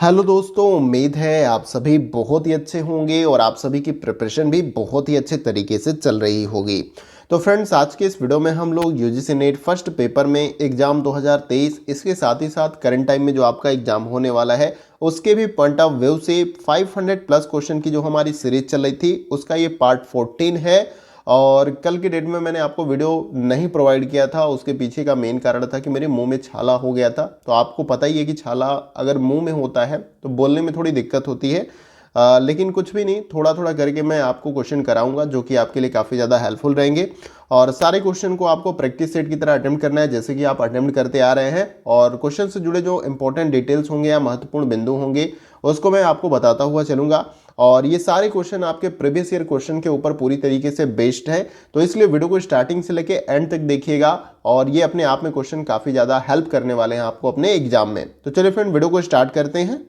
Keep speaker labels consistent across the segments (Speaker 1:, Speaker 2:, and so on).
Speaker 1: Hello दोस्तों, उम्मीद है आप सभी बहुत ही अच्छे होंगे और आप सभी की प्रिपरेशन भी बहुत ही अच्छे तरीके से चल रही होगी। तो फ्रेंड्स, आज के इस वीडियो में हम लोग यूजीसी नेट फर्स्ट पेपर में एग्जाम 2023 इसके साथ ही साथ करंट टाइम में जो आपका एग्जाम होने वाला है उसके भी पॉइंट ऑफ व्यू से 500 प्लस क्वेश्चन की जो हमारी सीरीज चल रही थी उसका ये पार्ट 14 है। और कल की डेट में मैंने आपको वीडियो नहीं प्रोवाइड किया था, उसके पीछे का मेन कारण था कि मेरे मुंह में छाला हो गया था। तो आपको पता ही है कि छाला अगर मुंह में होता है तो बोलने में थोड़ी दिक्कत होती है। लेकिन कुछ भी नहीं, थोड़ा थोड़ा करके मैं आपको क्वेश्चन कराऊंगा जो कि आपके लिए काफ़ी ज़्यादा हेल्पफुल रहेंगे। और सारे क्वेश्चन को आपको प्रैक्टिस सेट की तरह अटेम्प्ट करना है जैसे कि आप अटेम्प्ट करते आ रहे हैं। और क्वेश्चन से जुड़े जो इंपॉर्टेंट डिटेल्स होंगे या महत्वपूर्ण बिंदु होंगे उसको मैं आपको बताता हुआ चलूंगा। और ये सारे क्वेश्चन आपके प्रीवियस ईयर क्वेश्चन के ऊपर पूरी तरीके से बेस्ड है, तो इसलिए वीडियो को स्टार्टिंग से लेके एंड तक देखिएगा। और ये अपने आप में क्वेश्चन काफ़ी ज़्यादा हेल्प करने वाले हैं आपको अपने एग्जाम में। तो चलिए फ्रेंड, वीडियो को स्टार्ट करते हैं।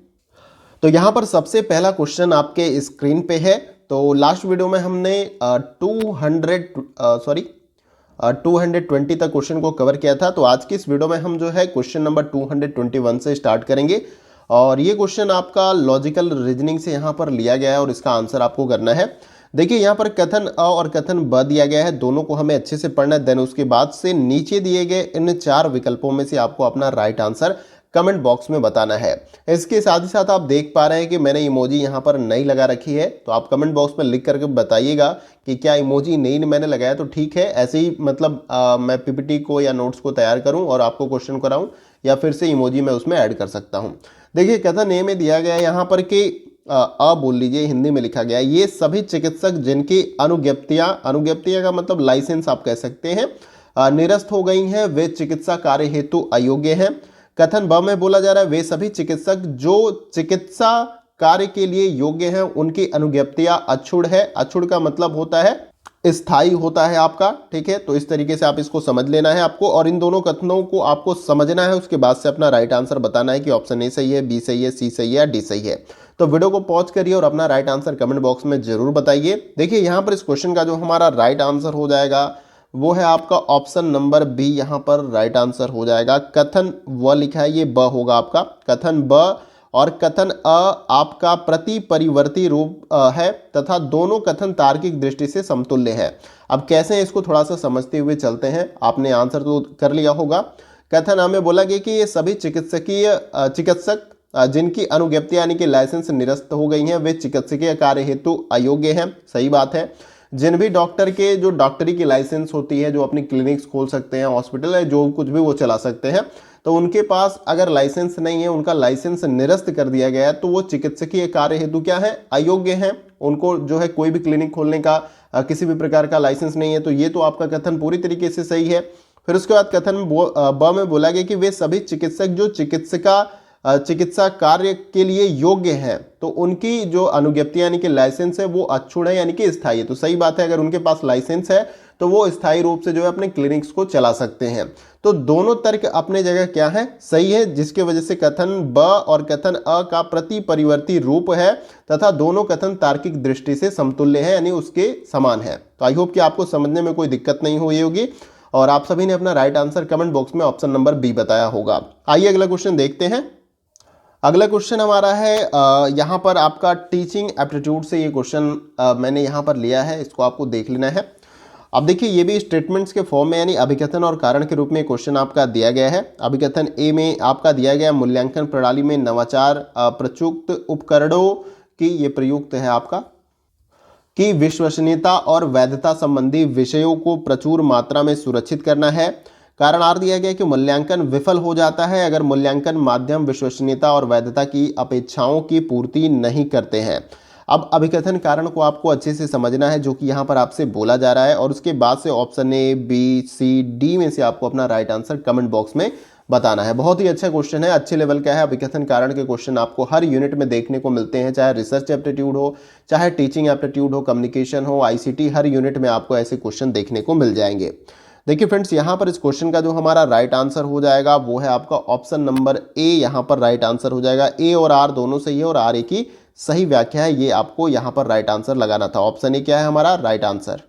Speaker 1: तो यहाँ पर सबसे पहला क्वेश्चन आपके स्क्रीन पे है। तो लास्ट वीडियो में हमने 220 तक क्वेश्चन को कवर किया था। तो आज की इस वीडियो में हम जो है क्वेश्चन नंबर 221 से स्टार्ट करेंगे। और ये क्वेश्चन आपका लॉजिकल रीजनिंग से यहाँ पर लिया गया है और इसका आंसर आपको करना है। देखिए, यहाँ पर कथन अ और कथन ब दिया गया है, दोनों को हमें अच्छे से पढ़ना है। देन उसके बाद से नीचे दिए गए इन चार विकल्पों में से आपको अपना राइट आंसर कमेंट बॉक्स में बताना है। इसके साथ ही साथ आप देख पा रहे हैं कि मैंने इमोजी यहाँ पर नई लगा रखी है, तो आप कमेंट बॉक्स में लिख करके बताइएगा कि क्या इमोजी नई मैंने लगाया तो ठीक है। ऐसे ही मतलब मैं पीपीटी को या नोट्स को तैयार करूँ और आपको क्वेश्चन कराऊँ, या फिर से इमोजी मैं उसमें ऐड कर सकता हूँ। देखिए, कथन ए में दिया गया है यहाँ पर कि बोल लीजिए, हिंदी में लिखा गया है, ये सभी चिकित्सक जिनकी अनुज्ञप्तियां का मतलब लाइसेंस आप कह सकते हैं, निरस्त हो गई हैं, वे चिकित्सा कार्य हेतु अयोग्य हैं। कथन ब में बोला जा रहा है, वे सभी चिकित्सक जो चिकित्सा कार्य के लिए योग्य हैं उनकी अनुज्ञप्तियां अक्षुण्ण है। अक्षुण्ण का मतलब होता है स्थायी होता है आपका, ठीक है। तो इस तरीके से आप इसको समझ लेना है आपको, और इन दोनों कथनों को आपको समझना है। उसके बाद से अपना राइट आंसर बताना है कि ऑप्शन ए सही है, बी सही है, सी सही है या डी सही है। तो वीडियो को पॉज करिए और अपना राइट आंसर कमेंट बॉक्स में जरूर बताइए। देखिए, यहाँ पर इस क्वेश्चन का जो हमारा राइट आंसर हो जाएगा वो है आपका ऑप्शन नंबर बी, यहाँ पर राइट आंसर हो जाएगा। कथन व लिखा है, ये ब होगा आपका कथन ब, और कथन अ आपका प्रति परिवर्ती रूप है तथा दोनों कथन तार्किक दृष्टि से समतुल्य है। अब कैसे हैं इसको थोड़ा सा समझते हुए चलते हैं। आपने आंसर तो कर लिया होगा। कथन अ में बोला गया कि ये सभी चिकित्सक जिनकी अनुज्ञप्ति यानी कि लाइसेंस निरस्त हो गई हैं वे चिकित्सकीय कार्य हेतु अयोग्य हैं। सही बात है। जिन भी डॉक्टर के जो डॉक्टरी की लाइसेंस होती है, जो अपनी क्लिनिक्स खोल सकते हैं, हॉस्पिटल है, जो कुछ भी वो चला सकते हैं, तो उनके पास अगर लाइसेंस नहीं है, उनका लाइसेंस निरस्त कर दिया गया है, तो वो चिकित्सकीय कार्य हेतु क्या है, अयोग्य हैं। उनको जो है कोई भी क्लिनिक खोलने का किसी भी प्रकार का लाइसेंस नहीं है। तो ये तो आपका कथन पूरी तरीके से सही है। फिर उसके बाद कथन ब में बोला गया कि वे सभी चिकित्सक जो चिकित्सा कार्य के लिए योग्य हैं, तो उनकी जो अनुज्ञप्ति यानी कि लाइसेंस है वो अक्षुण्ण है यानी कि स्थायी है। तो सही बात है, अगर उनके पास लाइसेंस है तो वो स्थायी रूप से जो है अपने क्लिनिक्स को चला सकते हैं। तो दोनों तर्क अपने जगह क्या है, सही है, जिसके वजह से कथन ब और कथन अ का प्रति परिवर्ती रूप है तथा दोनों कथन तार्किक दृष्टि से समतुल्य है यानी उसके समान है। तो आई होप कि आपको समझने में कोई दिक्कत नहीं हुई होगी और आप सभी ने अपना राइट आंसर कमेंट बॉक्स में ऑप्शन नंबर बी बताया होगा। आइए अगला क्वेश्चन देखते हैं। अगला क्वेश्चन हमारा है यहाँ पर आपका टीचिंग एप्टीट्यूड से ये क्वेश्चन मैंने यहाँ पर लिया है, इसको आपको देख लेना है। अब देखिए, ये भी स्टेटमेंट्स के फॉर्म में यानी अभिकथन और कारण के रूप में क्वेश्चन आपका दिया गया है। अभिकथन ए में आपका दिया गया मूल्यांकन प्रणाली में नवाचार प्रयुक्त उपकरणों की, ये प्रयुक्त है आपका, कि विश्वसनीयता और वैधता संबंधी विषयों को प्रचुर मात्रा में सुरक्षित करना है। कारण आर दिया गया कि मूल्यांकन विफल हो जाता है अगर मूल्यांकन माध्यम विश्वसनीयता और वैधता की अपेक्षाओं की पूर्ति नहीं करते हैं। अब अभिकथन कारण को आपको अच्छे से समझना है जो कि यहाँ पर आपसे बोला जा रहा है, और उसके बाद से option A, B, C, D में से आपको अपना राइट आंसर कमेंट बॉक्स में बताना है। बहुत ही अच्छा क्वेश्चन है, अच्छे लेवल का है। अभिकथन कारण के क्वेश्चन आपको हर यूनिट में देखने को मिलते हैं, चाहे रिसर्च एप्टीट्यूड हो, चाहे टीचिंग एप्टीट्यूड हो, कम्युनिकेशन हो, आईसीटी, हर यूनिट में आपको ऐसे क्वेश्चन देखने को मिल जाएंगे। देखिए फ्रेंड्स, यहाँ पर इस क्वेश्चन का जो हमारा राइट आंसर हो जाएगा वो है आपका ऑप्शन नंबर ए, यहाँ पर राइट आंसर हो जाएगा। ए और आर दोनों सही है और आर ए की सही व्याख्या है, ये आपको यहाँ पर राइट आंसर लगाना था। ऑप्शन ए क्या है हमारा राइट आंसर।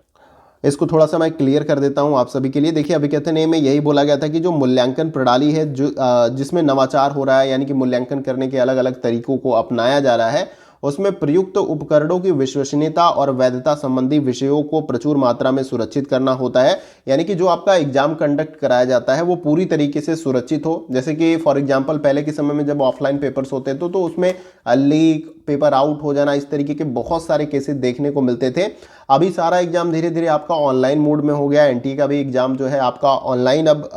Speaker 1: इसको थोड़ा सा मैं क्लियर कर देता हूं आप सभी के लिए। देखिए अभिकथन ए में यही बोला गया था कि जो मूल्यांकन प्रणाली है जो जिसमें नवाचार हो रहा है, यानी कि मूल्यांकन करने के अलग अलग तरीकों को अपनाया जा रहा है, उसमें प्रयुक्त उपकरणों की विश्वसनीयता और वैधता संबंधी विषयों को प्रचुर मात्रा में सुरक्षित करना होता है। यानी कि जो आपका एग्जाम कंडक्ट कराया जाता है वो पूरी तरीके से सुरक्षित हो। जैसे कि फॉर एग्जांपल पहले के समय में जब ऑफलाइन पेपर्स होते थे तो उसमें लीक, पेपर आउट हो जाना, इस तरीके के बहुत सारे केसेस देखने को मिलते थे। अभी सारा एग्जाम धीरे धीरे आपका ऑनलाइन मोड में हो गया। एनटीए का भी एग्जाम जो है आपका ऑनलाइन अब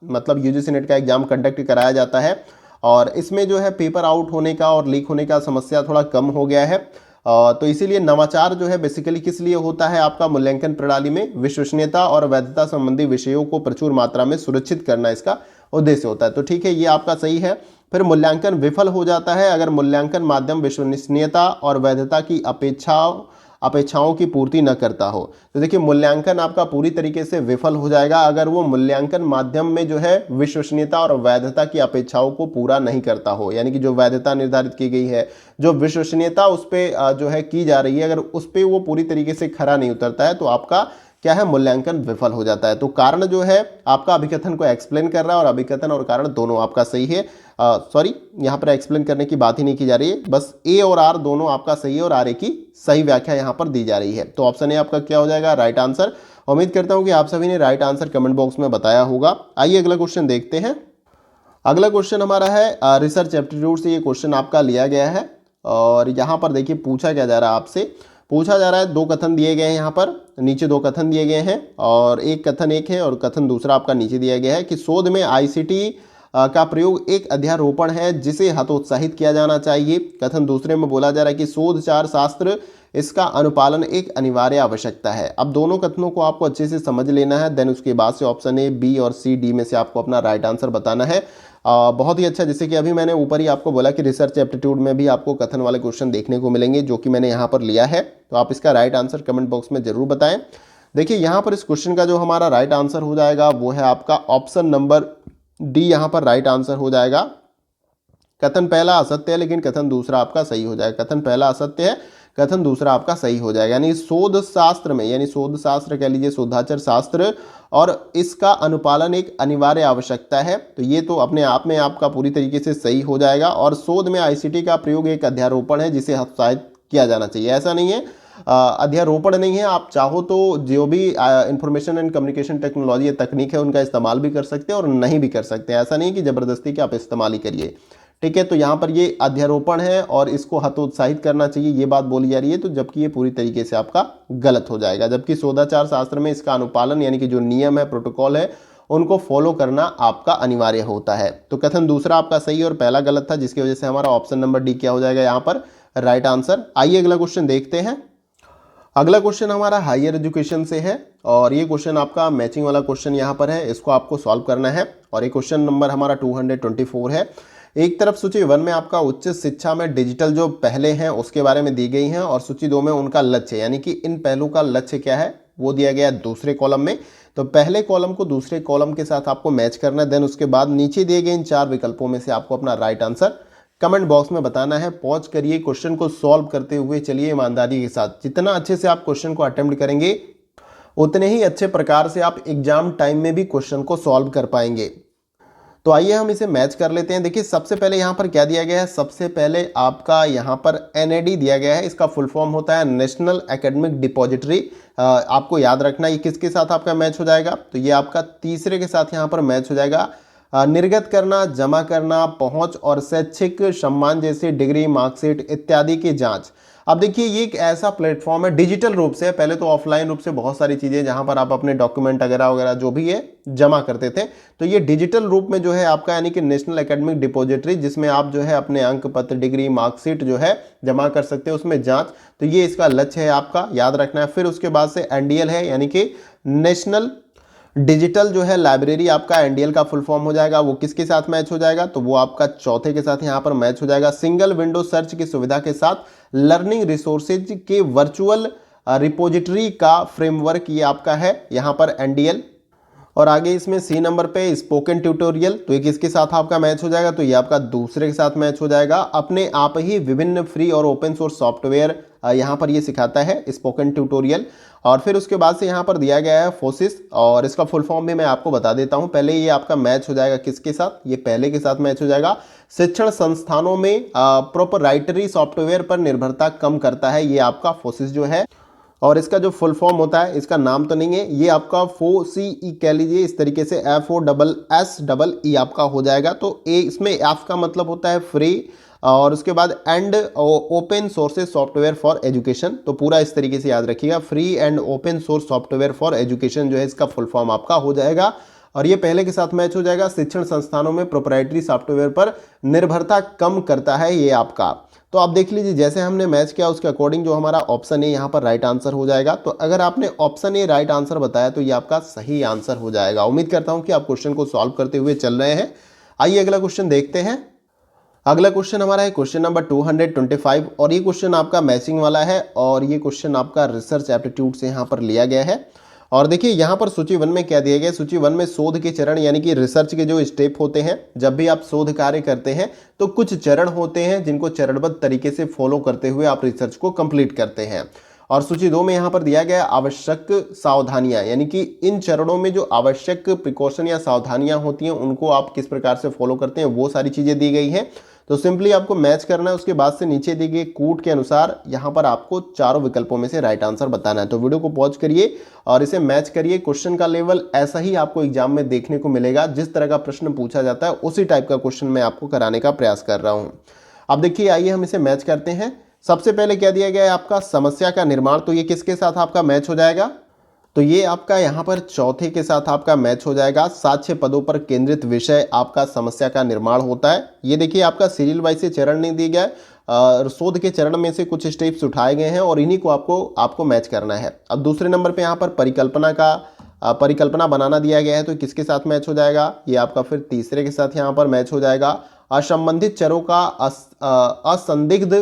Speaker 1: मतलब यूजीसी नेट का एग्जाम कंडक्ट कराया जाता है, और इसमें जो है पेपर आउट होने का और लीक होने का समस्या थोड़ा कम हो गया है। तो इसीलिए नवाचार जो है बेसिकली किस लिए होता है, आपका मूल्यांकन प्रणाली में विश्वसनीयता और वैधता संबंधी विषयों को प्रचुर मात्रा में सुरक्षित करना इसका उद्देश्य होता है। तो ठीक है, ये आपका सही है। फिर मूल्यांकन विफल हो जाता है अगर मूल्यांकन माध्यम विश्वसनीयता और वैधता की अपेक्षाओं की पूर्ति न करता हो। तो देखिए मूल्यांकन आपका पूरी तरीके से विफल हो जाएगा अगर वो मूल्यांकन माध्यम में जो है विश्वसनीयता और वैधता की अपेक्षाओं को पूरा नहीं करता हो। यानी कि जो वैधता निर्धारित की गई है, जो विश्वसनीयता उस पर जो है की जा रही है, अगर उस पर वो पूरी तरीके से खरा नहीं उतरता है तो आपका क्या है, मूल्यांकन विफल हो जाता है। तो कारण जो है आपका अभिकथन को एक्सप्लेन कर रहा है, और अभिकथन और कारण दोनों आपका सही है। सॉरी, यहाँ पर एक्सप्लेन करने की बात ही नहीं की जा रही है, बस ए और आर दोनों आपका सही है और आर ए की सही व्याख्या यहाँ पर दी जा रही है। तो ऑप्शन ए आपका क्या हो जाएगा, राइट आंसर। उम्मीद करता हूँ कि आप सभी ने राइट आंसर कमेंट बॉक्स में बताया होगा। आइए अगला क्वेश्चन देखते हैं। अगला क्वेश्चन हमारा है रिसर्च एप्टीट्यूड से ये क्वेश्चन आपका लिया गया है, और यहाँ पर देखिए पूछा क्या जा रहा है आपसे। पूछा जा रहा है, दो कथन दिए गए हैं, यहाँ पर नीचे दो कथन दिए गए हैं, और एक कथन एक है और कथन दूसरा आपका नीचे दिया गया है कि शोध में आईसीटी का प्रयोग एक अध्यारोपण है जिसे हतोत्साहित किया जाना चाहिए। कथन दूसरे में बोला जा रहा है कि शोधचार शास्त्र इसका अनुपालन एक अनिवार्य आवश्यकता है। अब दोनों कथनों को आपको अच्छे से समझ लेना है, देन उसके बाद से ऑप्शन ए, बी और सी, डी में से आपको अपना राइट आंसर बताना है। बहुत ही अच्छा, जैसे कि अभी मैंने ऊपर ही आपको बोला कि रिसर्च एप्टीट्यूड में भी आपको कथन वाले क्वेश्चन देखने को मिलेंगे, जो कि मैंने यहाँ पर लिया है। तो आप इसका राइट आंसर कमेंट बॉक्स में जरूर बताएं। देखिए यहाँ पर इस क्वेश्चन का जो हमारा राइट आंसर हो जाएगा वो है आपका ऑप्शन नंबर डी, यहाँ पर राइट आंसर हो जाएगा। कथन पहला असत्य है लेकिन कथन दूसरा आपका सही हो जाएगा। कथन पहला असत्य है, कथन दूसरा आपका सही हो जाएगा। यानी शोध शास्त्र में, यानी शोध शास्त्र कह लीजिए, शोधाचर शास्त्र, और इसका अनुपालन एक अनिवार्य आवश्यकता है। तो ये तो अपने आप में आपका पूरी तरीके से सही हो जाएगा। और शोध में आईसीटी का प्रयोग एक अध्यारोपण है जिसे हतोत्साहित किया जाना चाहिए। ऐसा नहीं है, अध्यारोपण नहीं है, आप चाहो तो जो भी इंफॉर्मेशन एंड कम्युनिकेशन टेक्नोलॉजी या तकनीक है उनका इस्तेमाल भी कर सकते हैं और नहीं भी कर सकते हैं। ऐसा नहीं है कि जबरदस्ती कि आप इस्तेमाल ही करिए, ठीक है। तो यहाँ पर ये अध्यारोपण है और इसको हतोत्साहित करना चाहिए, ये बात बोली जा रही है। तो जबकि ये पूरी तरीके से आपका गलत हो जाएगा। जबकि शोधाचार शास्त्र में इसका अनुपालन, यानी कि जो नियम है, प्रोटोकॉल है, उनको फॉलो करना आपका अनिवार्य होता है। तो कथन दूसरा आपका सही और पहला गलत था, जिसकी वजह से हमारा ऑप्शन नंबर डी क्या हो जाएगा यहाँ पर, राइट आंसर। आइए अगला क्वेश्चन देखते हैं। अगला क्वेश्चन हमारा हायर एजुकेशन से है, और ये क्वेश्चन आपका मैचिंग वाला क्वेश्चन यहाँ पर है, इसको आपको सॉल्व करना है। और ये क्वेश्चन नंबर हमारा 224 है। एक तरफ सूची 1 में आपका उच्च शिक्षा में डिजिटल जो पहले हैं उसके बारे में दी गई हैं, और सूची 2 में उनका लक्ष्य, यानी कि इन पहलू का लक्ष्य क्या है वो दिया गया है दूसरे कॉलम में। तो पहले कॉलम को दूसरे कॉलम के साथ आपको मैच करना है। देन उसके बाद नीचे दिए गए इन 4 विकल्पों में से आपको अपना राइट आंसर कमेंट बॉक्स में बताना है। पॉज करिए, क्वेश्चन को सॉल्व करते हुए चलिए ईमानदारी के साथ। जितना अच्छे से आप क्वेश्चन को अटेम्प्ट करेंगे उतने ही अच्छे प्रकार से आप एग्जाम टाइम में भी क्वेश्चन को सॉल्व कर पाएंगे। तो आइए हम इसे मैच कर लेते हैं। देखिए सबसे पहले यहाँ पर क्या दिया गया है, सबसे पहले आपका यहाँ पर एनएडी दिया गया है। इसका फुल फॉर्म होता है नेशनल एकेडमिक डिपॉजिटरी। आपको याद रखना ये किसके साथ आपका मैच हो जाएगा, तो ये आपका तीसरे के साथ यहाँ पर मैच हो जाएगा। निर्गत करना, जमा करना, पहुंच और शैक्षिक सम्मान जैसे डिग्री, मार्कशीट इत्यादि की जांच। अब देखिए ये एक ऐसा प्लेटफॉर्म है, डिजिटल रूप से, पहले तो ऑफलाइन रूप से बहुत सारी चीज़ें जहां पर आप अपने डॉक्यूमेंट वगैरह जो भी है जमा करते थे, तो ये डिजिटल रूप में जो है आपका, यानी कि नेशनल एकेडमिक डिपॉजिटरी, जिसमें आप जो है अपने अंक पत्र, डिग्री, मार्कशीट जो है जमा कर सकते हैं, उसमें जाँच। तो ये इसका लक्ष्य है, आपका याद रखना है। फिर उसके बाद से एनडीएल है, यानी कि नेशनल डिजिटल जो है लाइब्रेरी, आपका एनडीएल का फुल फॉर्म हो जाएगा। वो किसके साथ मैच हो जाएगा, तो वो आपका चौथे के साथ यहाँ पर मैच हो जाएगा। सिंगल विंडो सर्च की सुविधा के साथ लर्निंग रिसोर्सेज के वर्चुअल रिपोजिटरी का फ्रेमवर्क, ये आपका है यहाँ पर एनडीएल। और आगे इसमें सी नंबर पे स्पोकन ट्यूटोरियल, तो ये किसके साथ आपका मैच हो जाएगा, तो ये आपका दूसरे के साथ मैच हो जाएगा। अपने आप ही विभिन्न फ्री और ओपन सोर्स सॉफ्टवेयर यहाँ पर ये सिखाता है स्पोकन ट्यूटोरियल। और फिर उसके बाद से यहाँ पर दिया गया है फोसिस, और इसका फुल फॉर्म भी मैं आपको बता देता हूँ। पहले ये आपका मैच हो जाएगा किसके साथ, ये पहले के साथ मैच हो जाएगा, शिक्षण संस्थानों में प्रोपराइटरी सॉफ्टवेयर पर निर्भरता कम करता है, ये आपका फोसिस जो है। और इसका जो फुल फॉर्म होता है, इसका नाम तो नहीं है, ये आपका FOSSE कह लीजिए, इस तरीके से FOSSEE आपका हो जाएगा। तो इसमें एफ का मतलब होता है फ्री, और उसके बाद and open sources software for education. तो पूरा इस तरीके से याद रखिएगा, free and open source software for education जो है इसका फुल फॉर्म आपका हो जाएगा। और ये पहले के साथ मैच हो जाएगा, शिक्षण संस्थानों में प्रोप्राइटरी सॉफ्टवेयर पर निर्भरता कम करता है ये आपका। तो आप देख लीजिए, जैसे हमने मैच किया उसके अकॉर्डिंग जो हमारा ऑप्शन ए यहाँ पर राइट आंसर हो जाएगा। तो अगर आपने ऑप्शन ए राइट आंसर बताया तो ये आपका सही आंसर हो जाएगा। उम्मीद करता हूँ कि आप क्वेश्चन को सॉल्व करते हुए चल रहे हैं। आइए अगला क्वेश्चन देखते हैं। अगला क्वेश्चन हमारा है क्वेश्चन नंबर 225, और ये क्वेश्चन आपका मैचिंग वाला है, और ये क्वेश्चन आपका रिसर्च एप्टीट्यूड से यहाँ पर लिया गया है। और देखिए यहाँ पर सूची 1 में क्या दिया गया है, सूची 1 में शोध के चरण यानी कि रिसर्च के जो स्टेप होते हैं, जब भी आप शोध कार्य करते हैं तो कुछ चरण होते हैं जिनको चरणबद्ध तरीके से फॉलो करते हुए आप रिसर्च को कंप्लीट करते हैं। और सूची 2 में यहाँ पर दिया गया आवश्यक सावधानियां, यानी कि इन चरणों में जो आवश्यक प्रिकॉशन या सावधानियां होती हैं उनको आप किस प्रकार से फॉलो करते हैं, वो सारी चीजें दी गई हैं। तो सिंपली आपको मैच करना है, उसके बाद से नीचे दी गई कूट के अनुसार यहाँ पर आपको चारों विकल्पों में से राइट आंसर बताना है। तो वीडियो को पॉज करिए और इसे मैच करिए। क्वेश्चन का लेवल ऐसा ही आपको एग्जाम में देखने को मिलेगा, जिस तरह का प्रश्न पूछा जाता है उसी टाइप का क्वेश्चन मैं आपको कराने का प्रयास कर रहा हूँ। अब देखिए, आइए हम इसे मैच करते हैं। सबसे पहले क्या दिया गया है आपका, समस्या का निर्माण। तो ये किसके साथ आपका मैच हो जाएगा, तो ये आपका यहाँ पर चौथे के साथ आपका मैच हो जाएगा। 7-6 पदों पर केंद्रित विषय आपका समस्या का निर्माण होता है। ये देखिए आपका सीरियल वाइज से चरण नहीं दिए गया, शोध के चरण में से कुछ स्टेप्स उठाए गए हैं और इन्हीं को आपको मैच करना है। अब दूसरे नंबर पे यहाँ पर परिकल्पना बनाना दिया गया है, तो किसके साथ मैच हो जाएगा, ये आपका फिर तीसरे के साथ यहाँ पर मैच हो जाएगा। असंबंधित चरों का असंदिग्ध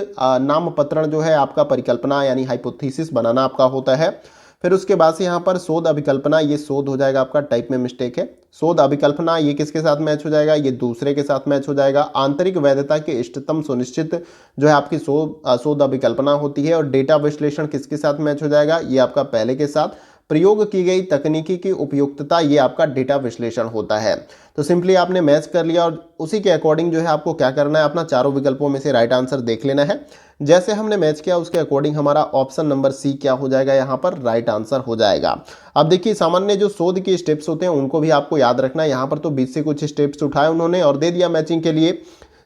Speaker 1: नामपत्रण जो है आपका परिकल्पना यानी हाइपोथेसिस बनाना आपका होता है। फिर उसके बाद से यहाँ पर शोध अभिकल्पना, ये शोध हो जाएगा आपका, टाइप में मिस्टेक है। शोध अभिकल्पना ये किसके साथ मैच हो जाएगा, ये दूसरे के साथ मैच हो जाएगा। आंतरिक वैधता के इष्टतम सुनिश्चित जो है आपकी शोध अभिकल्पना होती है। और डेटा विश्लेषण किसके साथ मैच हो जाएगा, ये आपका पहले के साथ। प्रयोग की गई तकनीकी की उपयुक्तता, ये आपका डेटा विश्लेषण होता है। तो सिंपली आपने मैच कर लिया और उसी के अकॉर्डिंग जो है आपको क्या करना है, अपना चारों विकल्पों में से राइट आंसर देख लेना है। जैसे हमने मैच किया उसके अकॉर्डिंग हमारा ऑप्शन नंबर सी क्या हो जाएगा, यहाँ पर राइट आंसर हो जाएगा। अब देखिए, सामान्य जो शोध के स्टेप्स होते हैं उनको भी आपको याद रखना है। यहाँ पर तो बीच से कुछ स्टेप्स उठाए उन्होंने और दे दिया मैचिंग के लिए।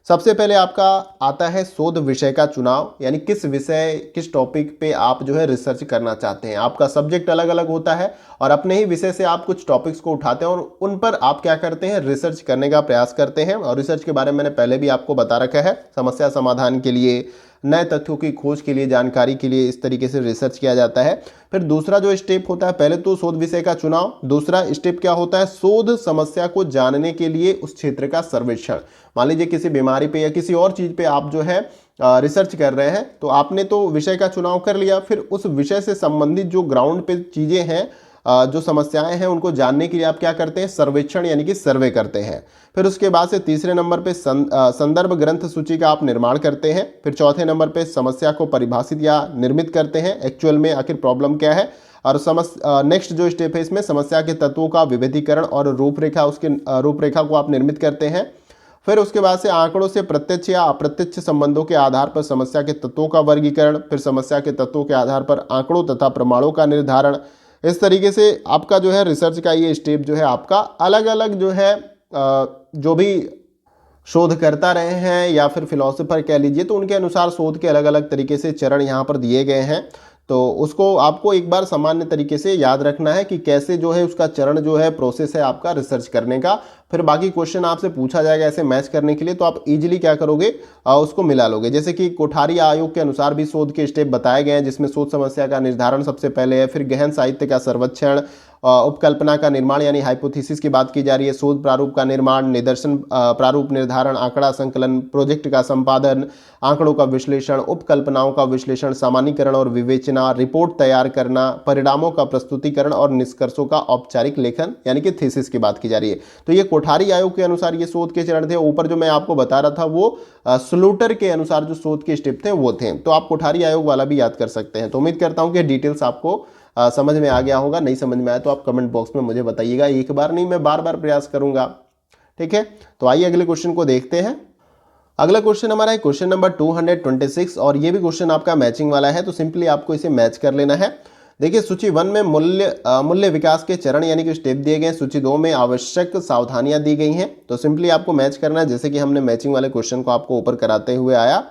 Speaker 1: सबसे पहले आपका आता है शोध विषय का चुनाव, यानी किस विषय किस टॉपिक पे आप जो है रिसर्च करना चाहते हैं। आपका सब्जेक्ट अलग अलग होता है और अपने ही विषय से आप कुछ टॉपिक्स को उठाते हैं और उन पर आप क्या करते हैं, रिसर्च करने का प्रयास करते हैं। और रिसर्च के बारे में मैंने पहले भी आपको बता रखा है, समस्या समाधान के लिए, नए तथ्यों की खोज के लिए, जानकारी के लिए इस तरीके से रिसर्च किया जाता है। फिर दूसरा जो स्टेप होता है, पहले तो शोध विषय का चुनाव, दूसरा स्टेप क्या होता है, शोध समस्या को जानने के लिए उस क्षेत्र का सर्वेक्षण। मान लीजिए किसी बीमारी पे या किसी और चीज पे आप जो है रिसर्च कर रहे हैं, तो आपने तो विषय का चुनाव कर लिया, फिर उस विषय से संबंधित जो ग्राउंड पे चीजें हैं, जो समस्याएं हैं, उनको जानने के लिए आप क्या करते हैं, सर्वेक्षण यानी कि सर्वे करते हैं। फिर उसके बाद से तीसरे नंबर पे संदर्भ ग्रंथ सूची का आप निर्माण करते हैं। फिर चौथे नंबर पे समस्या को परिभाषित या निर्मित करते हैं, एक्चुअल में आखिर प्रॉब्लम क्या है। और नेक्स्ट जो स्टेप है इसमें समस्या के तत्वों का विभेदीकरण और रूपरेखा, उसके रूपरेखा को आप निर्मित करते हैं। फिर उसके बाद से आंकड़ों से प्रत्यक्ष या अप्रत्यक्ष संबंधों के आधार पर समस्या के तत्वों का वर्गीकरण, फिर समस्या के तत्वों के आधार पर आंकड़ों तथा प्रमाणों का निर्धारण। इस तरीके से आपका जो है रिसर्च का ये स्टेप जो है आपका अलग अलग जो है जो भी शोध करता रहे हैं या फिर फिलोसोफर कह लीजिए, तो उनके अनुसार शोध के अलग अलग तरीके से चरण यहाँ पर दिए गए हैं। तो उसको आपको एक बार सामान्य तरीके से याद रखना है कि कैसे जो है उसका चरण जो है प्रोसेस है आपका रिसर्च करने का। फिर बाकी क्वेश्चन आपसे पूछा जाएगा ऐसे मैच करने के लिए, तो आप इजीली क्या करोगे, उसको मिला लोगे। जैसे कि कोठारी आयोग के अनुसार भी शोध के स्टेप बताए गए हैं, जिसमें शोध समस्या का निर्धारण सबसे पहले है, फिर गहन साहित्य का सर्वेक्षण उपकल्पना का निर्माण यानी हाइपोथेसिस की बात की जा रही है, शोध प्रारूप का निर्माण, निदर्शन प्रारूप निर्धारण, आंकड़ा संकलन, प्रोजेक्ट का संपादन, आंकड़ों का विश्लेषण, उपकल्पनाओं का विश्लेषण, सामान्यीकरण और विवेचना, रिपोर्ट तैयार करना, परिणामों का प्रस्तुतिकरण और निष्कर्षों का औपचारिक लेखन यानी कि थीसिस की बात की जा रही है। तो ये कोठारी आयोग के अनुसार ये शोध के चरण थे। ऊपर जो मैं आपको बता रहा था वो स्लूटर के अनुसार जो शोध के स्टेप थे वो थे। तो आप कोठारी आयोग वाला भी याद कर सकते हैं। तो उम्मीद करता हूं कि डिटेल्स आपको समझ में आ गया होगा। नहीं समझ में आया तो आप कमेंट बॉक्स में मुझे बताइएगा, एक बार नहीं मैं बार बार प्रयास करूंगा। ठीक है, तो आइए अगले क्वेश्चन को देखते हैं। अगला क्वेश्चन हमारा है क्वेश्चन नंबर 226 और ये भी क्वेश्चन आपका मैचिंग वाला है। तो सिंपली आपको इसे मैच कर लेना है। देखिए सूची 1 में मूल्य विकास के चरण यानी कि स्टेप दिए गए हैं। सूची 2 में आवश्यक सावधानियां दी गई हैं। तो सिंपली आपको मैच करना है, जैसे कि हमने मैचिंग वाले क्वेश्चन को आपको ऊपर कराते हुए आया।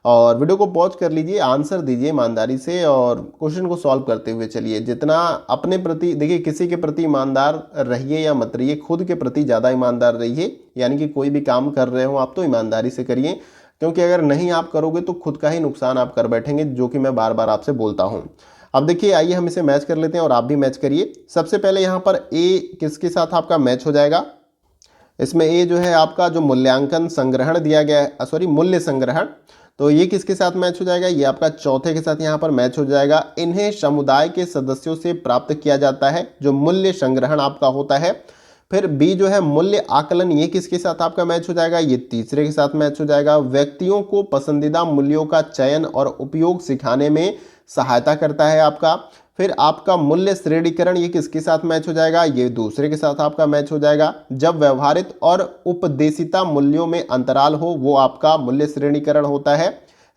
Speaker 1: और वीडियो को पॉज कर लीजिए, आंसर दीजिए ईमानदारी से और क्वेश्चन को सॉल्व करते हुए चलिए। जितना अपने प्रति, देखिए किसी के प्रति ईमानदार रहिए या मत रहिए, खुद के प्रति ज़्यादा ईमानदार रहिए। यानी कि कोई भी काम कर रहे हो आप तो ईमानदारी से करिए, क्योंकि अगर नहीं आप करोगे तो खुद का ही नुकसान आप कर बैठेंगे, जो कि मैं बार बार आपसे बोलता हूँ। अब देखिए आइए हम इसे मैच कर लेते हैं और आप भी मैच करिए। सबसे पहले यहाँ पर ए किसके साथ आपका मैच हो जाएगा? इसमें ए जो है आपका जो मूल्यांकन संग्रहण दिया गया है, सॉरी मूल्य संग्रहण, तो ये किसके साथ मैच हो जाएगा? ये आपका चौथे के साथ यहाँ पर मैच हो जाएगा। इन्हें समुदाय के सदस्यों से प्राप्त किया जाता है, जो मूल्य संग्रहण आपका होता है। फिर बी जो है मूल्य आकलन, ये किसके साथ आपका मैच हो जाएगा? ये तीसरे के साथ मैच हो जाएगा। व्यक्तियों को पसंदीदा मूल्यों का चयन और उपयोग सिखाने में सहायता करता है आपका। फिर आपका मूल्य श्रेणीकरण, ये किसके साथ मैच हो जाएगा? ये दूसरे के साथ आपका मैच हो जाएगा। जब व्यवहारित और उपदेशिता मूल्यों में अंतराल हो वो आपका मूल्य श्रेणीकरण होता है,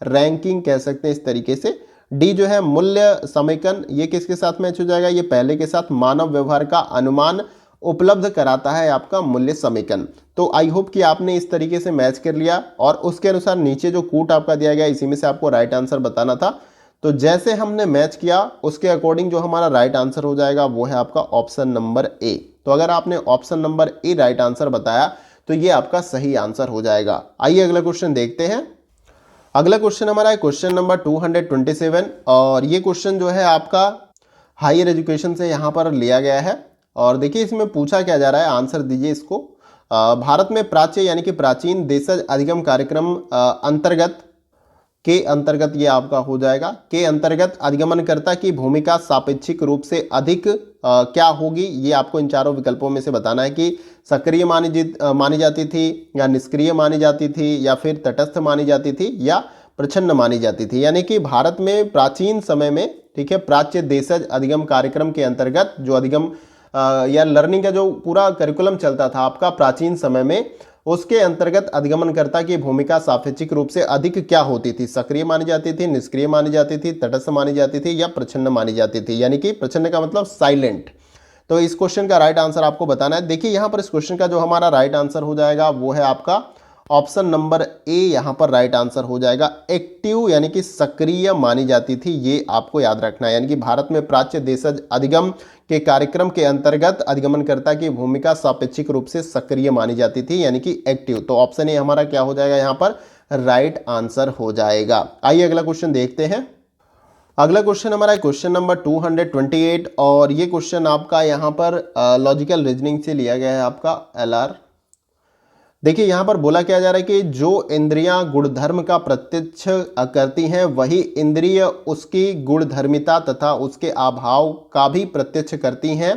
Speaker 1: रैंकिंग कह सकते हैं इस तरीके से। डी जो है मूल्य समेकन, ये किसके साथ मैच हो जाएगा? ये पहले के साथ मानव व्यवहार का अनुमान उपलब्ध कराता है आपका मूल्य समेकन। तो आई होप कि आपने इस तरीके से मैच कर लिया और उसके अनुसार नीचे जो कूट आपका दिया गया इसी में से आपको राइट आंसर बताना था। तो जैसे हमने मैच किया उसके अकॉर्डिंग जो हमारा राइट आंसर हो जाएगा वो है आपका ऑप्शन नंबर ए। तो अगर आपने option number A right answer बताया तो ये आपका सही आंसर हो जाएगा। आइए अगला क्वेश्चन देखते हैं। अगला क्वेश्चन हमारा है क्वेश्चन नंबर 227 और ये क्वेश्चन जो है आपका हायर एजुकेशन से यहाँ पर लिया गया है। और देखिए इसमें पूछा क्या जा रहा है, आंसर दीजिए इसको। भारत में प्राच्य यानी कि प्राचीन देशज अधिगम कार्यक्रम के अंतर्गत ये आपका हो जाएगा। के अंतर्गत अधिगमनकर्ता की भूमिका सापेक्षिक रूप से अधिक क्या होगी? ये आपको इन चारों विकल्पों में से बताना है कि सक्रिय मानी जाती थी या निष्क्रिय मानी जाती थी या फिर तटस्थ मानी जाती थी या प्रच्छन्न मानी जाती थी। यानी कि भारत में प्राचीन समय में, ठीक है, प्राच्य देशज अधिगम कार्यक्रम के अंतर्गत जो अधिगम या लर्निंग का जो पूरा करिकुलम चलता था आपका प्राचीन समय में, उसके अंतर्गत अधिगमनकर्ता की भूमिका सापेक्षिक रूप से अधिक क्या होती थी? सक्रिय मानी जाती थी, निष्क्रिय मानी जाती थी, तटस्थ मानी जाती थी या प्रच्छन्न मानी जाती थी। यानी कि प्रच्छन्न का मतलब साइलेंट। तो इस क्वेश्चन का राइट आंसर आपको बताना है। देखिए यहाँ पर इस क्वेश्चन का जो हमारा राइट आंसर हो जाएगा वो है आपका ऑप्शन नंबर ए, यहाँ पर राइट आंसर हो जाएगा एक्टिव, यानी कि सक्रिय मानी जाती थी। ये आपको याद रखना है। यानी कि भारत में प्राच्य देशज अधिगम के कार्यक्रम के अंतर्गत अधिगमनकर्ता की भूमिका सापेक्षिक रूप से सक्रिय मानी जाती थी, यानी कि एक्टिव। तो ऑप्शन ए हमारा क्या हो जाएगा? यहाँ पर राइट आंसर हो जाएगा। आइए अगला क्वेश्चन देखते हैं। अगला क्वेश्चन हमारा है क्वेश्चन नंबर 228 और ये क्वेश्चन आपका यहाँ पर लॉजिकल रीजनिंग से लिया गया है आपका LR। देखिए यहाँ पर बोला क्या जा रहा है कि जो इंद्रियां गुणधर्म का प्रत्यक्ष करती हैं वही इंद्रिय उसकी गुणधर्मिता तथा उसके अभाव का भी प्रत्यक्ष करती हैं।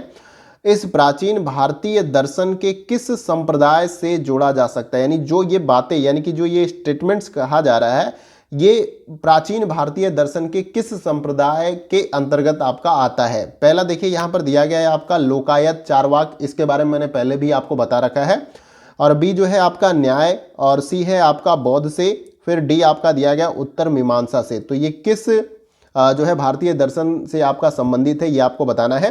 Speaker 1: इस प्राचीन भारतीय दर्शन के किस संप्रदाय से जोड़ा जा सकता है? यानी जो ये बातें, यानी कि जो ये स्टेटमेंट्स कहा जा रहा है, ये प्राचीन भारतीय दर्शन के किस संप्रदाय के अंतर्गत आपका आता है? पहला देखिए यहाँ पर दिया गया है आपका लोकायत चारवाक, इसके बारे में मैंने पहले भी आपको बता रखा है। और बी जो है आपका न्याय और सी है आपका बौद्ध से। फिर डी आपका दिया गया उत्तर मीमांसा से। तो ये किस जो है भारतीय दर्शन से आपका संबंधित है ये आपको बताना है।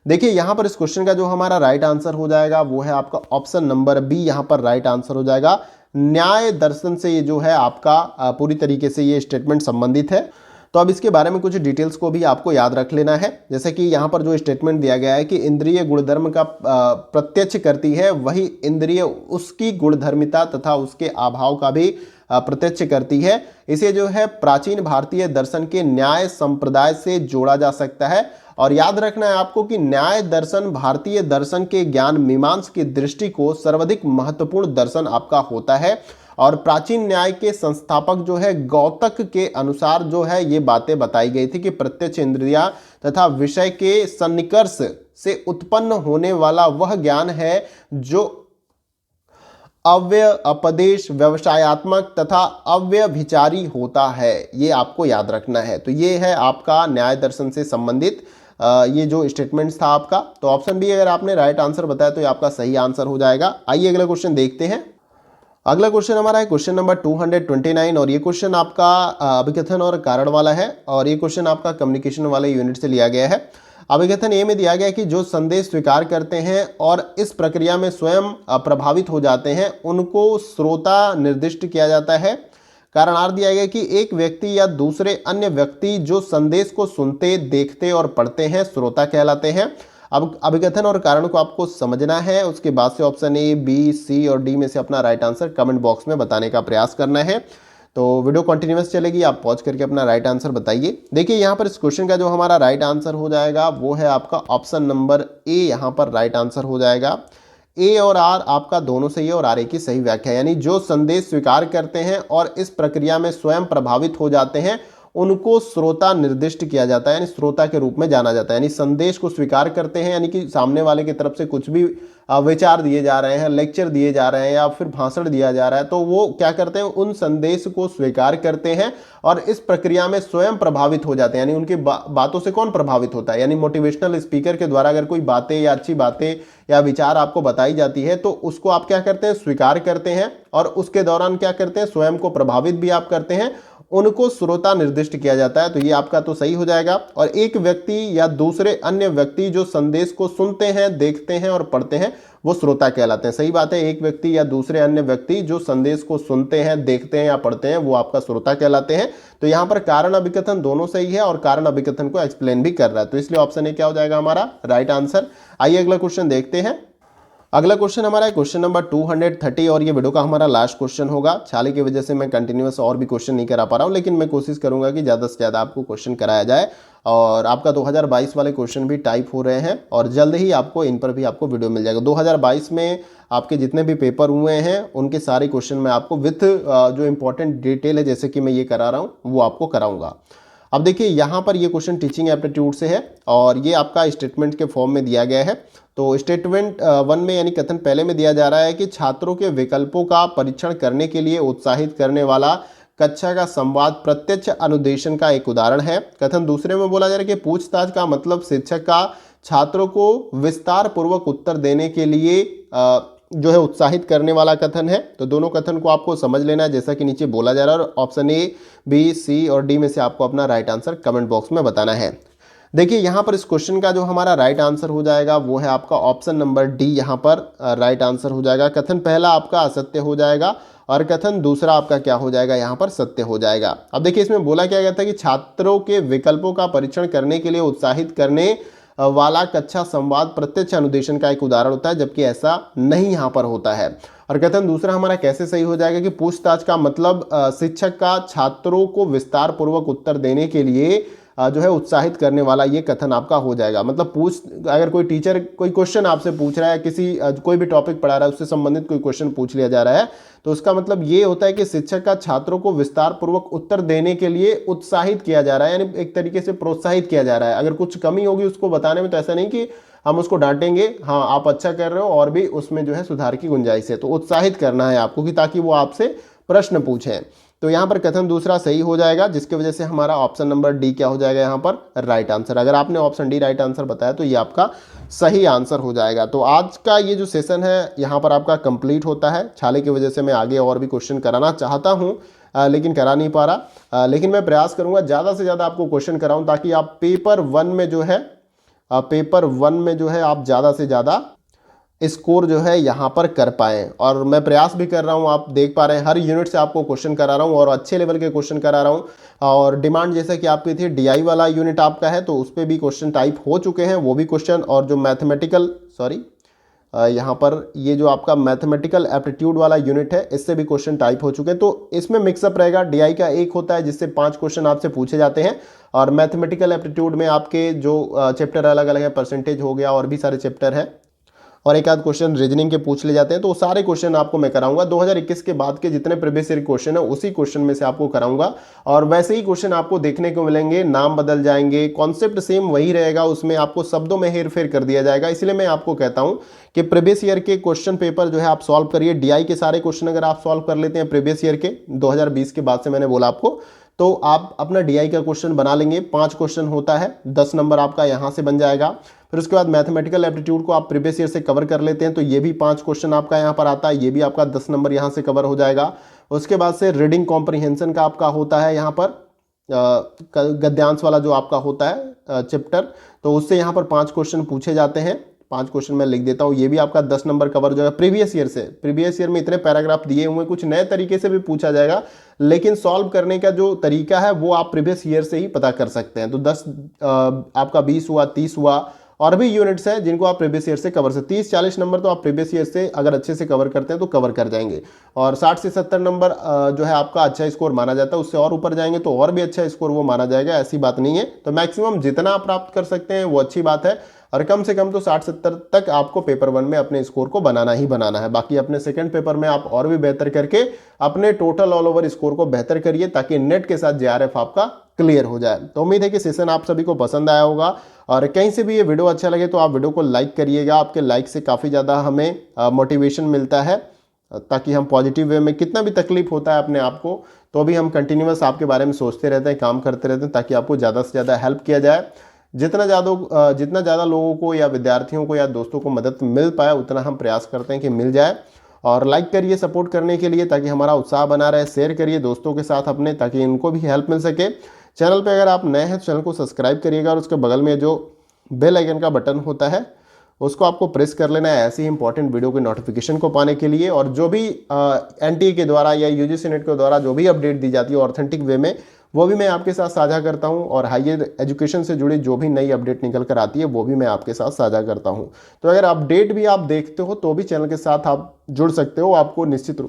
Speaker 1: देखिए यहाँ पर इस क्वेश्चन का जो हमारा राइट आंसर हो जाएगा वो है आपका ऑप्शन नंबर बी, यहाँ पर राइट आंसर हो जाएगा। न्याय दर्शन से ये जो है आपका पूरी तरीके से ये स्टेटमेंट संबंधित है। तो अब इसके बारे में कुछ डिटेल्स को भी आपको याद रख लेना है। जैसे कि यहाँ पर जो स्टेटमेंट दिया गया है कि इंद्रिय गुणधर्म का प्रत्यक्ष करती है वही इंद्रिय उसकी गुणधर्मिता तथा उसके अभाव का भी प्रत्यक्ष करती है। इसे जो है प्राचीन भारतीय दर्शन के न्याय संप्रदाय से जोड़ा जा सकता है। और याद रखना है आपको कि न्याय दर्शन भारतीय दर्शन के ज्ञान मीमांसा की दृष्टि को सर्वाधिक महत्वपूर्ण दर्शन आपका होता है। और प्राचीन न्याय के संस्थापक जो है गौतक के अनुसार जो है ये बातें बताई गई थी कि प्रत्यक्ष इंद्रिया तथा विषय के सन्निकर्ष से उत्पन्न होने वाला वह ज्ञान है जो अव्यय अपदेश व्यवसायत्मक तथा अव्यभिचारी होता है। ये आपको याद रखना है। तो ये है आपका न्याय दर्शन से संबंधित ये जो स्टेटमेंट्स था आपका। तो ऑप्शन बी अगर आपने राइट आंसर बताया तो ये आपका सही आंसर हो जाएगा। आइए अगला क्वेश्चन देखते हैं। अगला क्वेश्चन हमारा है क्वेश्चन नंबर 229 और ये क्वेश्चन आपका अभिकथन और कारण वाला है और ये क्वेश्चन आपका कम्युनिकेशन वाले यूनिट से लिया गया है। अभिकथन ए में दिया गया कि जो संदेश स्वीकार करते हैं और इस प्रक्रिया में स्वयं प्रभावित हो जाते हैं उनको श्रोता निर्दिष्ट किया जाता है। कारण आर दिया गया कि एक व्यक्ति या दूसरे अन्य व्यक्ति जो संदेश को सुनते, देखते और पढ़ते हैं श्रोता कहलाते हैं। अब अभिकथन और कारण को आपको समझना है। उसके बाद से ऑप्शन ए, बी, सी और डी में से अपना राइट आंसर कमेंट बॉक्स में बताने का प्रयास करना है। तो वीडियो कंटिन्यूअस चलेगी, आप पॉज करके अपना राइट आंसर बताइए। देखिए यहाँ पर इस क्वेश्चन का जो हमारा राइट आंसर हो जाएगा वो है आपका ऑप्शन नंबर ए, यहाँ पर राइट आंसर हो जाएगा। ए और आर आपका दोनों सही है और आर ए की सही व्याख्या, यानी जो संदेश स्वीकार करते हैं और इस प्रक्रिया में स्वयं प्रभावित हो जाते हैं उनको श्रोता निर्दिष्ट किया जाता है, यानी श्रोता के रूप में जाना जाता है। यानी संदेश को स्वीकार करते हैं यानी कि सामने वाले की तरफ से कुछ भी विचार दिए जा रहे हैं, लेक्चर दिए जा रहे हैं या फिर भाषण दिया जा रहा है, तो वो क्या करते हैं, उन संदेश को स्वीकार करते हैं और इस प्रक्रिया में स्वयं प्रभावित हो जाते हैं। यानी उनकी बातों से कौन प्रभावित होता है, यानी मोटिवेशनल स्पीकर के द्वारा अगर कोई बातें या अच्छी बातें या विचार आपको बताई जाती है तो उसको आप क्या करते हैं, स्वीकार करते हैं और उसके दौरान क्या करते हैं, स्वयं को प्रभावित भी आप करते हैं, उनको श्रोता निर्दिष्ट किया जाता है। तो ये आपका तो सही हो जाएगा। और एक व्यक्ति या दूसरे अन्य व्यक्ति जो संदेश को सुनते हैं, देखते हैं और पढ़ते हैं वो श्रोता कहलाते हैं। सही बात है, एक व्यक्ति या दूसरे अन्य व्यक्ति जो संदेश को सुनते हैं, देखते हैं या पढ़ते हैं वो आपका श्रोता कहलाते हैं। तो यहाँ पर कारण अभिकथन दोनों सही है और कारण अभिकथन को एक्सप्लेन भी कर रहा है, तो इसलिए ऑप्शन ए क्या हो जाएगा हमारा राइट आंसर। आइए अगला क्वेश्चन देखते हैं। अगला क्वेश्चन हमारा है क्वेश्चन नंबर 230 और ये वीडियो का हमारा लास्ट क्वेश्चन होगा। छाले की वजह से मैं कंटिन्यूअस और भी क्वेश्चन नहीं करा पा रहा हूँ, लेकिन मैं कोशिश करूंगा कि ज़्यादा से ज़्यादा आपको क्वेश्चन कराया जाए। और आपका 2022 वाले क्वेश्चन भी टाइप हो रहे हैं और जल्द ही आपको इन पर भी आपको वीडियो मिल जाएगा। 2022 में आपके जितने भी पेपर हुए हैं उनके सारे क्वेश्चन मैं आपको विथ जो इंपॉर्टेंट डिटेल है, जैसे कि मैं ये करा रहा हूँ, वो आपको कराऊंगा। अब देखिए यहाँ पर ये क्वेश्चन टीचिंग एप्टीट्यूड से है और ये आपका स्टेटमेंट के फॉर्म में दिया गया है। तो स्टेटमेंट 1 में यानी कथन पहले में दिया जा रहा है कि छात्रों के विकल्पों का परीक्षण करने के लिए उत्साहित करने वाला कक्षा का संवाद प्रत्यक्ष अनुदेशन का एक उदाहरण है। कथन दूसरे में बोला जा रहा है कि पूछताछ का मतलब शिक्षक का छात्रों को विस्तार पूर्वक उत्तर देने के लिए जो है उत्साहित करने वाला कथन है। तो दोनों कथन को आपको समझ लेना है जैसा कि नीचे बोला जा रहा है और ऑप्शन ए, बी, सी और डी में से आपको अपना राइट आंसर कमेंट बॉक्स में बताना है। देखिए यहाँ पर इस क्वेश्चन का जो हमारा राइट आंसर हो जाएगा वो है आपका ऑप्शन नंबर डी, यहाँ पर राइट आंसर हो जाएगा। कथन पहला आपका असत्य हो जाएगा और कथन दूसरा आपका क्या हो जाएगा, यहाँ पर सत्य हो जाएगा। अब देखिए इसमें बोला क्या गया था कि छात्रों के विकल्पों का परीक्षण करने के लिए उत्साहित करने वाला कक्षा संवाद प्रत्यक्ष अनुदेशन का एक उदाहरण होता है, जबकि ऐसा नहीं यहाँ पर होता है। और कथन दूसरा हमारा कैसे सही हो जाएगा कि पूछताछ का मतलब शिक्षक का छात्रों को विस्तार पूर्वक उत्तर देने के लिए जो है उत्साहित करने वाला ये कथन आपका हो जाएगा। मतलब अगर कोई टीचर कोई क्वेश्चन आपसे पूछ रहा है, किसी कोई भी टॉपिक पढ़ा रहा है उससे संबंधित कोई क्वेश्चन पूछ लिया जा रहा है, तो उसका मतलब ये होता है कि शिक्षक का छात्रों को विस्तार पूर्वक उत्तर देने के लिए उत्साहित किया जा रहा है, यानी एक तरीके से प्रोत्साहित किया जा रहा है। अगर कुछ कमी होगी उसको बताने में तो ऐसा नहीं कि हम उसको डांटेंगे, हाँ आप अच्छा कर रहे हो और भी उसमें जो है सुधार की गुंजाइश है, तो उत्साहित करना है आपको कि ताकि वो आपसे प्रश्न पूछें। तो यहाँ पर कथन दूसरा सही हो जाएगा, जिसकी वजह से हमारा ऑप्शन नंबर डी क्या हो जाएगा यहाँ पर राइट आंसर। अगर आपने ऑप्शन डी राइट आंसर बताया तो ये आपका सही आंसर हो जाएगा। तो आज का ये जो सेशन है यहाँ पर आपका कंप्लीट होता है। छाले की वजह से मैं आगे और भी क्वेश्चन कराना चाहता हूँ लेकिन करा नहीं पा रहा, लेकिन मैं प्रयास करूँगा ज़्यादा से ज़्यादा आपको क्वेश्चन कराऊँ ताकि आप पेपर वन में जो है आप ज़्यादा से ज़्यादा स्कोर जो है यहाँ पर कर पाएँ। और मैं प्रयास भी कर रहा हूँ, आप देख पा रहे हैं हर यूनिट से आपको क्वेश्चन करा रहा हूँ और अच्छे लेवल के क्वेश्चन करा रहा हूँ। और डिमांड जैसा कि आपकी थी डीआई वाला यूनिट आपका है तो उस पर भी क्वेश्चन टाइप हो चुके हैं, वो भी क्वेश्चन और जो यहाँ पर ये जो आपका मैथमेटिकल एप्टीट्यूड वाला यूनिट है इससे भी क्वेश्चन टाइप हो चुके हैं। तो इसमें मिक्सअप रहेगा, डीआई का एक होता है जिससे 5 क्वेश्चन आपसे पूछे जाते हैं, और मैथमेटिकल एप्टीट्यूड में आपके जो चैप्टर अलग अलग है, परसेंटेज हो गया और भी सारे चैप्टर हैं, और एक आध क्वेश्चन रीजनिंग के पूछ ले जाते हैं। तो वो सारे क्वेश्चन आपको मैं कराऊंगा 2021 के बाद के जितने प्रीवियस ईयर क्वेश्चन है उसी क्वेश्चन में से आपको कराऊंगा। और वैसे ही क्वेश्चन आपको देखने को मिलेंगे, नाम बदल जाएंगे, कॉन्सेप्ट सेम वही रहेगा, उसमें आपको शब्दों में हेर फेर कर दिया जाएगा। इसलिए मैं आपको कहता हूं कि प्रीवियस ईयर के क्वेश्चन पेपर जो है आप सॉल्व करिए। डीआई के सारे क्वेश्चन अगर आप सॉल्व कर लेते हैं प्रीवियस ईयर के 2020 के बाद से, मैंने बोला आपको, तो आप अपना डीआई का क्वेश्चन बना लेंगे। 5 क्वेश्चन होता है, 10 नंबर आपका यहां से बन जाएगा। फिर उसके बाद मैथमेटिकल एप्टीट्यूड को आप प्रीवियस ईयर से कवर कर लेते हैं तो ये भी 5 क्वेश्चन आपका यहाँ पर आता है, ये भी आपका 10 नंबर यहाँ से कवर हो जाएगा। उसके बाद से रीडिंग कॉम्प्रिहेंशन का आपका होता है यहाँ पर गद्यांश वाला जो आपका होता है चैप्टर, तो उससे यहाँ पर 5 क्वेश्चन पूछे जाते हैं। 5 क्वेश्चन मैं लिख देता हूँ, ये भी आपका 10 नंबर कवर हो जाएगा प्रीवियस ईयर से। प्रीवियस ईयर में इतने पैराग्राफ दिए हुए, कुछ नए तरीके से भी पूछा जाएगा, लेकिन सॉल्व करने का जो तरीका है वो आप प्रीवियस ईयर से ही पता कर सकते हैं। तो 10 आपका 20 हुआ, 30 हुआ, और भी यूनिट्स हैं जिनको आप प्रीवियस ईयर से कवर से 30-40 नंबर तो आप प्रीवियस ईयर से अगर अच्छे से कवर करते हैं तो कवर कर जाएंगे। और 60 से 70 नंबर जो है आपका अच्छा स्कोर माना जाता है, उससे और ऊपर जाएंगे तो और भी अच्छा स्कोर वो माना जाएगा, ऐसी बात नहीं है। तो मैक्सिमम जितना आप प्राप्त कर सकते हैं वो अच्छी बात है, और कम से कम तो 60-70 तक आपको पेपर 1 में अपने स्कोर को बनाना ही बनाना है। बाकी अपने सेकंड पेपर में आप और भी बेहतर करके अपने टोटल ऑल ओवर स्कोर को बेहतर करिए, ताकि नेट के साथ जेआरएफ आपका क्लियर हो जाए। तो उम्मीद है कि सेशन आप सभी को पसंद आया होगा, और कहीं से भी ये वीडियो अच्छा लगे तो आप वीडियो को लाइक करिएगा। आपके लाइक से काफ़ी ज़्यादा हमें मोटिवेशन मिलता है, ताकि हम पॉजिटिव वे में, कितना भी तकलीफ होता है अपने आप को, तो भी हम कंटिन्यूअस आपके बारे में सोचते रहते हैं, काम करते रहते हैं, ताकि आपको ज़्यादा से ज़्यादा हेल्प किया जाए। जितना ज़्यादा लोगों को या विद्यार्थियों को या दोस्तों को मदद मिल पाए उतना हम प्रयास करते हैं कि मिल जाए। और लाइक करिए सपोर्ट करने के लिए, ताकि हमारा उत्साह बना रहे। शेयर करिए दोस्तों के साथ अपने, ताकि इनको भी हेल्प मिल सके। चैनल पे अगर आप नए हैं तो चैनल को सब्सक्राइब करिएगा, और उसके बगल में जो बेल आइकन का बटन होता है उसको आपको प्रेस कर लेना है ऐसी ही इंपॉर्टेंट वीडियो के नोटिफिकेशन को पाने के लिए। और जो भी एनटीए के द्वारा या यूजीसी नेट के द्वारा जो भी अपडेट दी जाती है ऑथेंटिक वे में, वो भी मैं आपके साथ साझा करता हूं। और हायर एजुकेशन से जुड़ी जो भी नई अपडेट निकल कर आती है वो भी मैं आपके साथ साझा करता हूं। तो अगर अपडेट भी आप देखते हो तो भी चैनल के साथ आप जुड़ सकते हो, आपको निश्चित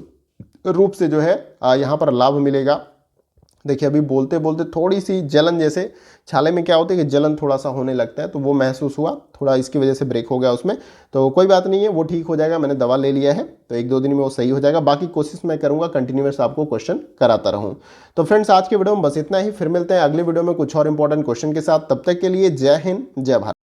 Speaker 1: रूप से जो है यहाँ पर लाभ मिलेगा। देखिए अभी बोलते बोलते थोड़ी सी जलन, जैसे छाले में क्या होता है कि जलन थोड़ा सा होने लगता है, तो वो महसूस हुआ, थोड़ा इसकी वजह से ब्रेक हो गया उसमें। तो कोई बात नहीं है, वो ठीक हो जाएगा, मैंने दवा ले लिया है, तो 1-2 दिन में वो सही हो जाएगा। बाकी कोशिश मैं करूंगा कंटिन्यूअस आपको क्वेश्चन कराता रहूं। तो फ्रेंड्स आज के वीडियो में बस इतना ही, फिर मिलते हैं अगले वीडियो में कुछ और इंपॉर्टेंट क्वेश्चन के साथ। तब तक के लिए जय हिंद, जय भारत।